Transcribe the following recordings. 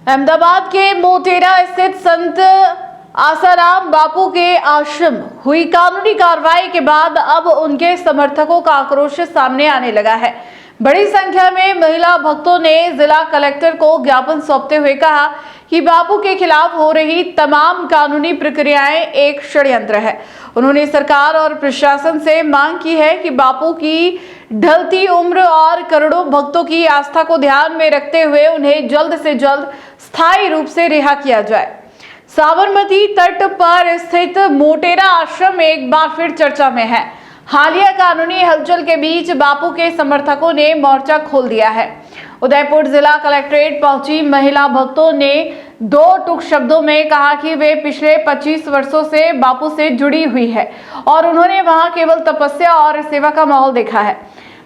अहमदाबाद के मोटेरा स्थित संत आसाराम बापू के आश्रम हुई कानूनी कार्रवाई के बाद अब उनके समर्थकों का आक्रोश सामने आने लगा है। बड़ी संख्या में महिला भक्तों ने जिला कलेक्टर को ज्ञापन सौंपते हुए कहा कि बापू के खिलाफ हो रही तमाम कानूनी प्रक्रियाएं एक षड्यंत्र है। उन्होंने सरकार और प्रशासन से मांग की है कि बापू की ढलती उम्र और करोड़ों भक्तों की आस्था को ध्यान में रखते हुए उन्हें जल्द से जल्द स्थायी रूप से रिहा किया जाए। साबरमती तट पर स्थित मोटेरा आश्रम एक बार फिर चर्चा में है। हालिया कानूनी हलचल के बीच बापू के समर्थकों ने मोर्चा खोल दिया है। उदयपुर जिला कलेक्ट्रेट पहुंची महिला भक्तों ने दो टूक शब्दों में कहा कि वे पिछले 25 वर्षों से बापू से जुड़ी हुई है और उन्होंने वहां केवल तपस्या और सेवा का माहौल देखा है।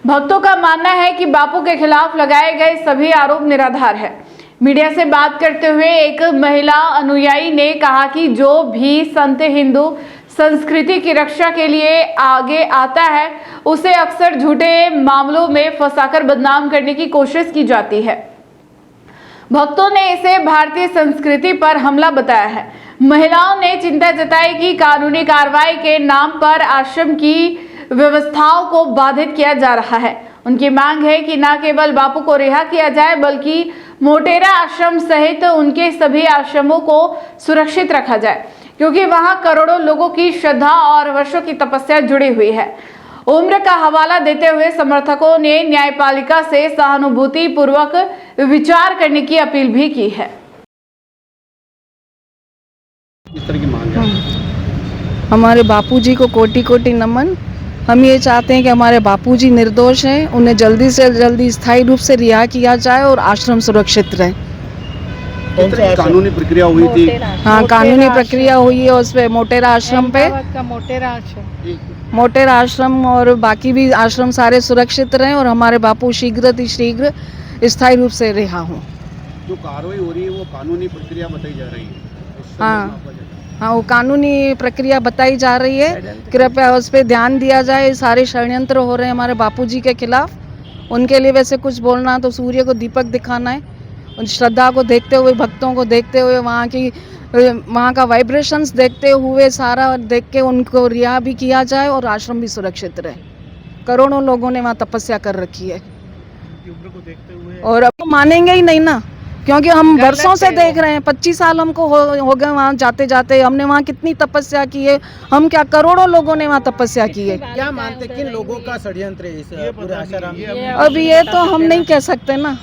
भक्तों का मानना है कि बापू के खिलाफ लगाए गए सभी आरोप निराधार है। मीडिया से बात करते हुए एक महिला अनुयायी ने कहा कि जो भी संत हिंदू संस्कृति की रक्षा के लिए आगे आता है उसे अक्सर झूठे मामलों में फंसाकर बदनाम करने की कोशिश की जाती है। भक्तों ने इसे भारतीय संस्कृति पर हमला बताया है। महिलाओं ने चिंता जताई कि कानूनी कार्रवाई के नाम पर आश्रम की व्यवस्थाओं को बाधित किया जा रहा है। उनकी मांग है कि न केवल बापू को रिहा किया जाए बल्कि मोटेरा आश्रम सहित उनके सभी आश्रमों को सुरक्षित रखा जाए, क्योंकि वहां करोड़ों लोगों की श्रद्धा और वर्षों की तपस्या जुड़ी हुई है। उम्र का हवाला देते हुए समर्थकों ने न्यायपालिका से सहानुभूति पूर्वक विचार करने की अपील भी की है। इस तरह की मांग है। हमारे बापूजी को कोटि कोटि नमन। हम ये चाहते हैं कि हमारे बापूजी निर्दोष हैं, उन्हें जल्दी से जल्दी स्थायी रूप से रिहा किया जाए और आश्रम सुरक्षित रहे। कानूनी प्रक्रिया हुई थी? हाँ, कानूनी प्रक्रिया हुई है उस पे मोटेरा आश्रम पे। मोटेरा आश्रम और बाकी भी आश्रम सारे सुरक्षित रहें और हमारे बापू शीघ्र स्थायी रूप से रिहा हों। जो कार्रवाई हो रही है वो कानूनी प्रक्रिया बताई जा रही है। हाँ, वो कानूनी प्रक्रिया बताई जा रही है। कृपया उस पर ध्यान दिया जाए। सारे षड्यंत्र हो रहे हैं हमारे बापूजी के खिलाफ। उनके लिए वैसे कुछ बोलना तो सूर्य को दीपक दिखाना है। उन श्रद्धा को देखते हुए, भक्तों को देखते हुए, वहाँ का वाइब्रेशंस देखते हुए सारा देख के उनको रिहा भी किया जाए और आश्रम भी सुरक्षित रहे। करोड़ों लोगों ने वहाँ तपस्या कर रखी है और अब मानेंगे ही नहीं ना, क्योंकि हम वर्षों से देख रहे हैं। 25 साल हमको हो गए वहाँ जाते जाते। हमने वहाँ कितनी तपस्या की है। हम क्या, करोड़ों लोगों ने वहाँ तपस्या की है। क्या मानते किन लोगों का षड्यंत्र है इस पूरे आश्रम में? अब ये तो हम नहीं कह सकते ना।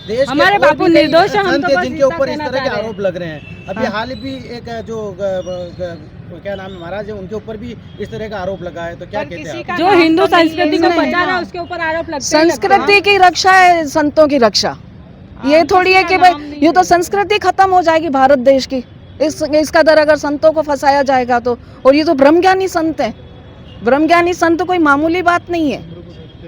देश हमारे बापू निर्दोष हैं, हम तो जिनके ऊपर इस तरह के आरोप लग रहे हैं। अभी हाल भी एक जो क्या नाम है महाराज है, उनके ऊपर भी इस तरह का आरोप लगा है। तो क्या कहते हैं? जो हिंदू संस्कृति को बचा रहा है उसके ऊपर आरोप लगता है। संस्कृति की रक्षा है संतों की रक्षा। ये थोड़ी है कि भाई यूँ तो संस्कृति खत्म हो जाएगी भारत देश की इसका दर अगर संतों को फंसाया जाएगा तो। और ये तो ब्रह्मज्ञानी संत है। ब्रह्मज्ञानी संत कोई मामूली बात नहीं है।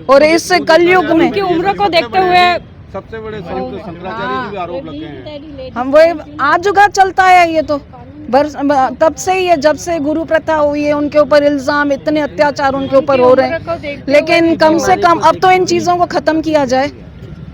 और इस कलयुग में उनकी उम्र को देखते हुए सबसे बड़े संत शंकराचार्य जी भी आरोप लगे हैं। हम वो आज जुगा चलता है ये तो तब से ही है, जब से गुरु प्रथा हुई है। उनके ऊपर इल्जाम, इतने अत्याचार उनके ऊपर हो रहे हैं। लेकिन कम से कम अब तो इन चीजों को खत्म किया जाए।